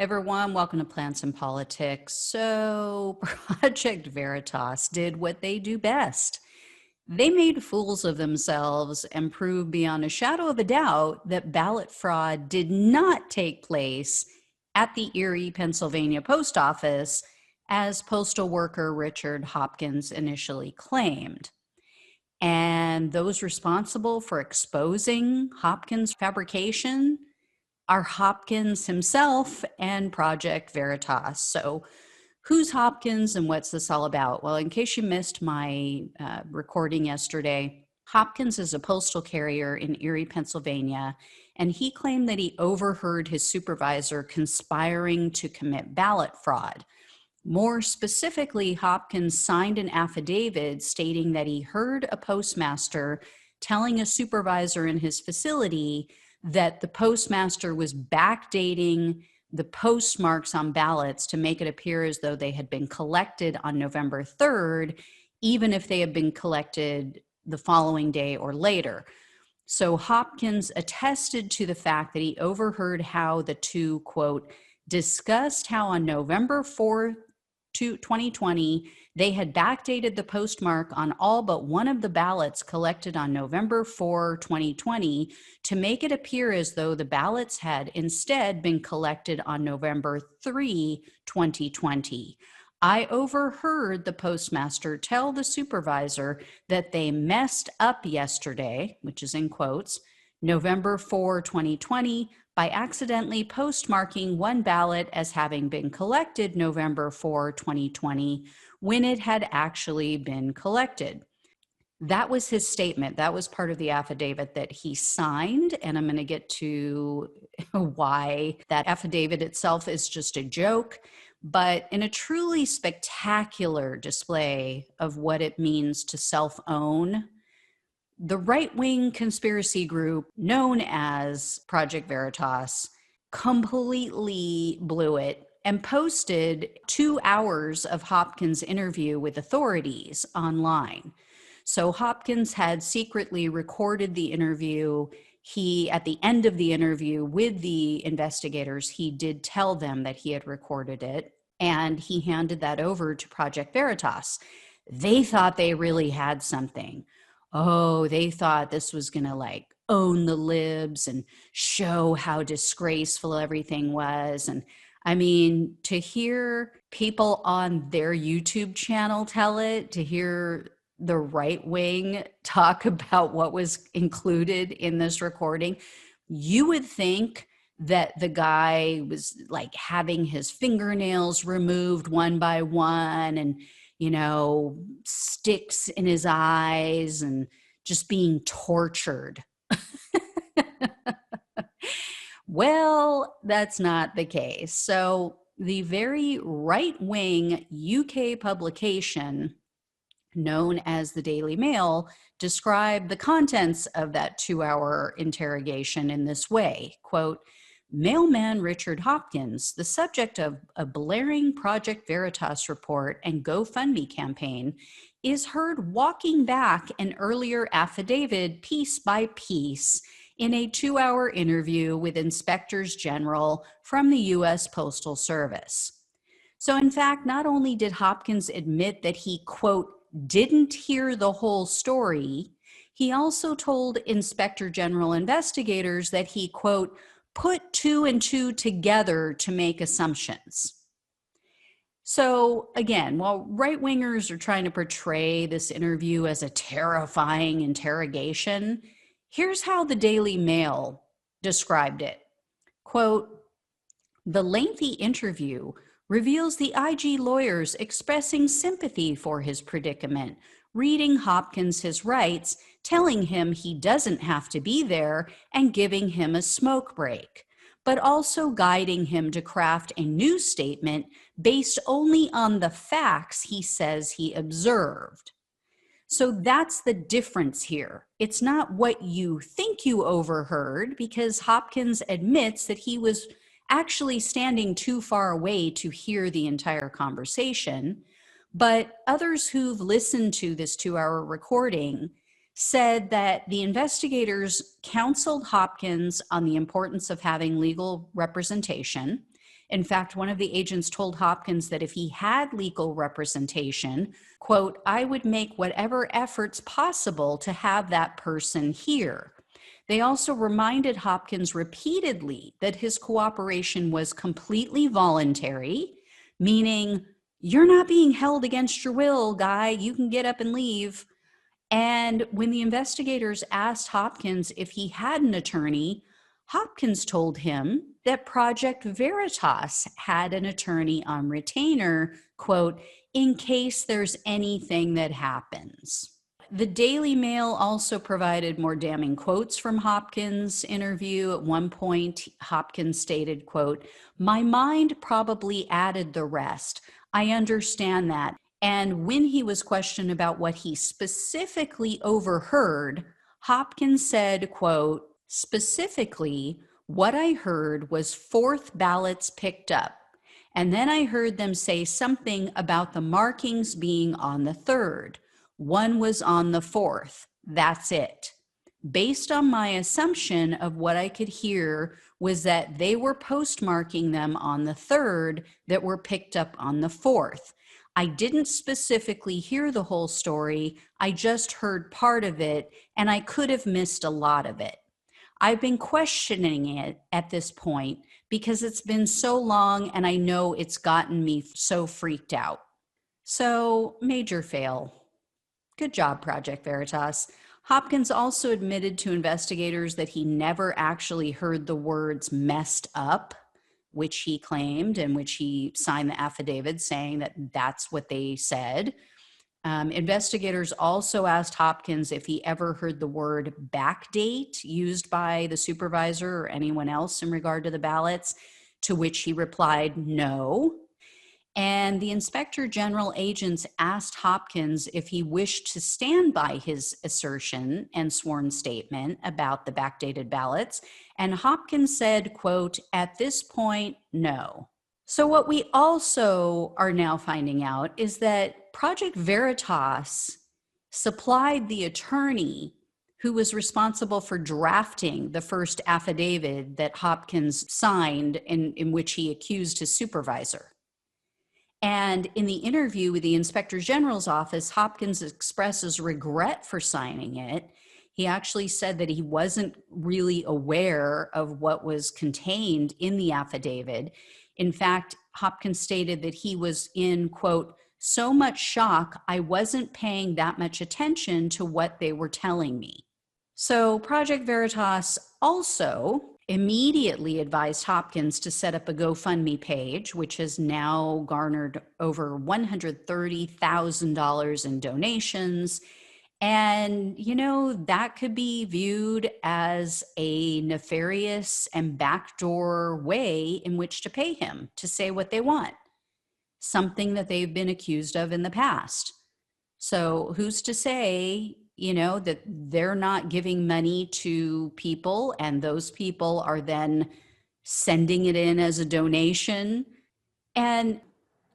Everyone, welcome to Plants and Politics. So, Project Veritas did what they do best. They made fools of themselves and proved beyond a shadow of a doubt that ballot fraud did not take place at the Erie, Pennsylvania post office, as postal worker Richard Hopkins initially claimed. And those responsible for exposing Hopkins' fabrication are Hopkins himself and Project Veritas. So, who's Hopkins and what's this all about? Well, in case you missed my recording yesterday, Hopkins is a postal carrier in Erie, Pennsylvania, and he claimed that he overheard his supervisor conspiring to commit ballot fraud. More specifically, Hopkins signed an affidavit stating that he heard a postmaster telling a supervisor in his facility that the postmaster was backdating the postmarks on ballots to make it appear as though they had been collected on November 3rd, even if they had been collected the following day or later. So Hopkins attested to the fact that he overheard how the two, quote, discussed how on November 4th, 2020, they had backdated the postmark on all but one of the ballots collected on November 4, 2020 to make it appear as though the ballots had instead been collected on November 3, 2020. I overheard the postmaster tell the supervisor that they messed up yesterday, which is in quotes, November 4, 2020, by accidentally postmarking one ballot as having been collected November 4, 2020, when it had actually been collected. That was his statement. That was part of the affidavit that he signed, and I'm going to get to why that affidavit itself is just a joke. But in a truly spectacular display of what it means to self-own, the right-wing conspiracy group known as Project Veritas completely blew it and posted 2 hours of Hopkins' interview with authorities online. So Hopkins had secretly recorded the interview. At the end of the interview with the investigators, he did tell them that he had recorded it, and he handed that over to Project Veritas. They thought they really had something. Oh, they thought this was going to own the libs and show how disgraceful everything was. And I mean, to hear people on their YouTube channel tell it, to hear the right wing talk about what was included in this recording, you would think that the guy was having his fingernails removed one by one and sticks in his eyes and just being tortured. Well, that's not the case. So the very right-wing UK publication known as the Daily Mail described the contents of that 2-hour interrogation in this way, quote, Mailman Richard Hopkins, the subject of a blaring Project Veritas report and GoFundMe campaign, is heard walking back an earlier affidavit piece by piece in a 2-hour interview with inspectors general from the U.S. Postal Service. So in fact, not only did Hopkins admit that he, quote, didn't hear the whole story, he also told Inspector General investigators that he, quote, put 2 and 2 together to make assumptions. So again, while right-wingers are trying to portray this interview as a terrifying interrogation, here's how the Daily Mail described it. Quote, the lengthy interview reveals the IG lawyers expressing sympathy for his predicament, reading Hopkins his rights, telling him he doesn't have to be there, and giving him a smoke break, but also guiding him to craft a new statement based only on the facts he says he observed. So that's the difference here. It's not what you think you overheard, because Hopkins admits that he was actually standing too far away to hear the entire conversation. But others who've listened to this 2-hour recording said that the investigators counseled Hopkins on the importance of having legal representation, In fact, one of the agents told Hopkins that if he had legal representation, quote, I would make whatever efforts possible to have that person here. They also reminded Hopkins repeatedly that his cooperation was completely voluntary, meaning you're not being held against your will, guy. You can get up and leave. And when the investigators asked Hopkins if he had an attorney, Hopkins told him that Project Veritas had an attorney on retainer, quote, in case there's anything that happens. The Daily Mail also provided more damning quotes from Hopkins' interview. At one point, Hopkins stated, quote, my mind probably added the rest. I understand that. And when he was questioned about what he specifically overheard, Hopkins said, quote, specifically, what I heard was 4th ballots picked up. And then I heard them say something about the markings being on the 3rd. One was on the 4th. That's it. Based on my assumption of what I could hear was that they were postmarking them on the 3rd that were picked up on the 4th. I didn't specifically hear the whole story. I just heard part of it, and I could have missed a lot of it. I've been questioning it at this point because it's been so long and I know it's gotten me so freaked out. So, major fail. Good job, Project Veritas. Hopkins also admitted to investigators that he never actually heard the words messed up, which he claimed, and which he signed the affidavit saying that that's what they said. Investigators also asked Hopkins if he ever heard the word backdate used by the supervisor or anyone else in regard to the ballots, to which he replied no. And the inspector general agents asked Hopkins if he wished to stand by his assertion and sworn statement about the backdated ballots. And Hopkins said, quote, at this point, no. So what we also are now finding out is that Project Veritas supplied the attorney who was responsible for drafting the first affidavit that Hopkins signed in which he accused his supervisor. And in the interview with the Inspector General's office, Hopkins expresses regret for signing it. He actually said that he wasn't really aware of what was contained in the affidavit. In fact, Hopkins stated that he was in, quote, so much shock, I wasn't paying that much attention to what they were telling me. So Project Veritas also immediately advised Hopkins to set up a GoFundMe page, which has now garnered over $130,000 in donations. And, you know, that could be viewed as a nefarious and backdoor way in which to pay him to say what they want, something that they've been accused of in the past. So who's to say, you know, that they're not giving money to people and those people are then sending it in as a donation? And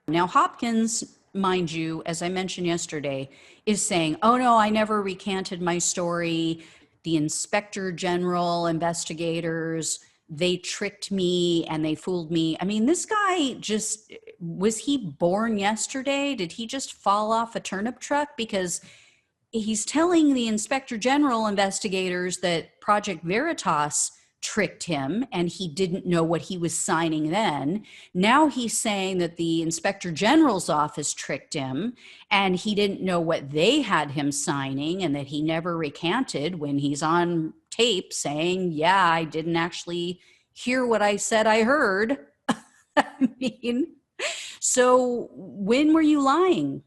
now Hopkins, mind you, as I mentioned yesterday, is saying, oh no, I never recanted my story. The inspector general investigators, they tricked me and they fooled me. I mean, this guy just, was he born yesterday? Did he just fall off a turnip truck? Because he's telling the inspector general investigators that Project Veritas tricked him and he didn't know what he was signing then. Now he's saying that the inspector general's office tricked him and he didn't know what they had him signing and that he never recanted when he's on tape saying, yeah, I didn't actually hear what I said I heard. I mean, so when were you lying,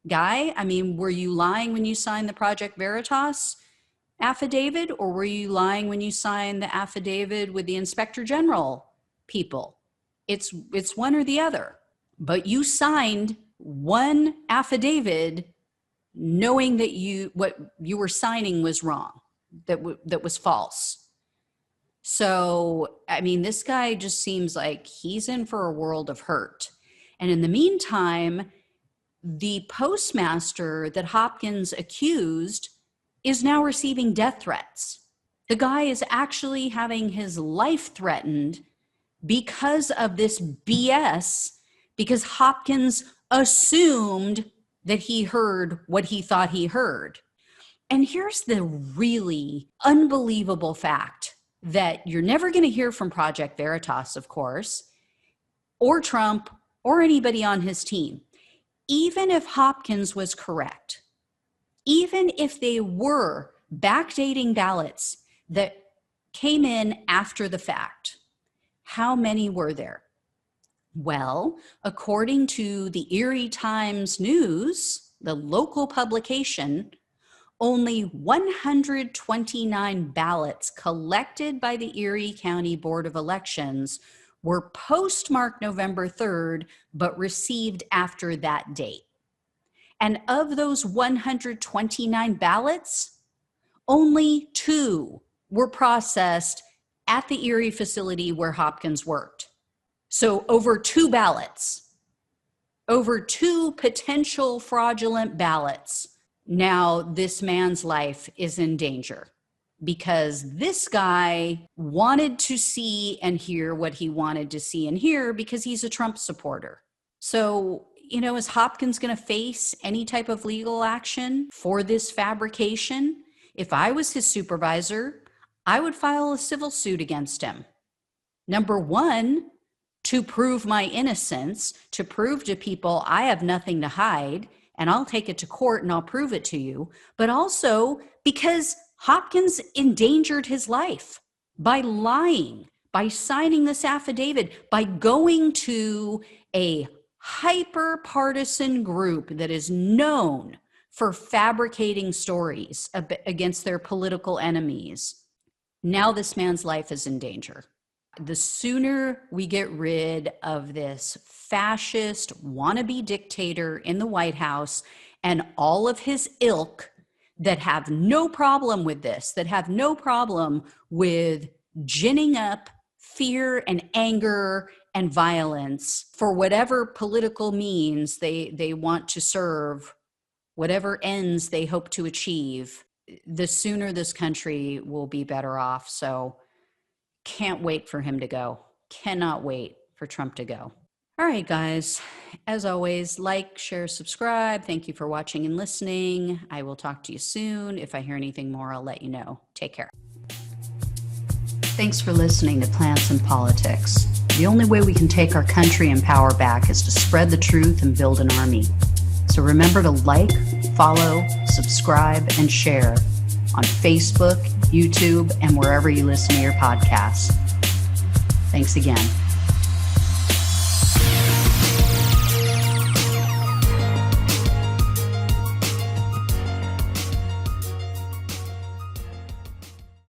guy? I mean, were you lying when you signed the Project Veritas affidavit, or were you lying when you signed the affidavit with the inspector general people? It's one or the other. But you signed one affidavit knowing that what you were signing was wrong, that was false. So, I mean, this guy just seems like he's in for a world of hurt. And in the meantime, the postmaster that Hopkins accused is now receiving death threats. The guy is actually having his life threatened because of this BS, because Hopkins assumed that he heard what he thought he heard. And here's the really unbelievable fact that you're never going to hear from Project Veritas, of course, or Trump, or anybody on his team. Even if Hopkins was correct, even if they were backdating ballots that came in after the fact, how many were there? Well, according to the Erie Times News, the local publication, only 129 ballots collected by the Erie County Board of Elections were postmarked November 3rd, but received after that date. And of those 129 ballots, only 2 were processed at the Erie facility where Hopkins worked. So over 2 ballots, over 2 potential fraudulent ballots. Now this man's life is in danger because this guy wanted to see and hear what he wanted to see and hear because he's a Trump supporter. So, is Hopkins going to face any type of legal action for this fabrication? If I was his supervisor, I would file a civil suit against him. Number one, to prove my innocence, to prove to people I have nothing to hide, and I'll take it to court and I'll prove it to you. But also because Hopkins endangered his life by lying, by signing this affidavit, by going to a hyper-partisan group that is known for fabricating stories against their political enemies. Now this man's life is in danger. The sooner we get rid of this fascist wannabe dictator in the White House and all of his ilk that have no problem with this, that have no problem with ginning up fear and anger and violence for whatever political means they want to serve, whatever ends they hope to achieve, the sooner this country will be better off. So can't wait for him to go. Cannot wait for Trump to go. All right, guys. As always, like, share, subscribe. Thank you for watching and listening. I will talk to you soon. If I hear anything more, I'll let you know. Take care. Thanks for listening to Plants and Politics. The only way we can take our country and power back is to spread the truth and build an army. So remember to like, follow, subscribe, and share on Facebook, YouTube, and wherever you listen to your podcasts. Thanks again.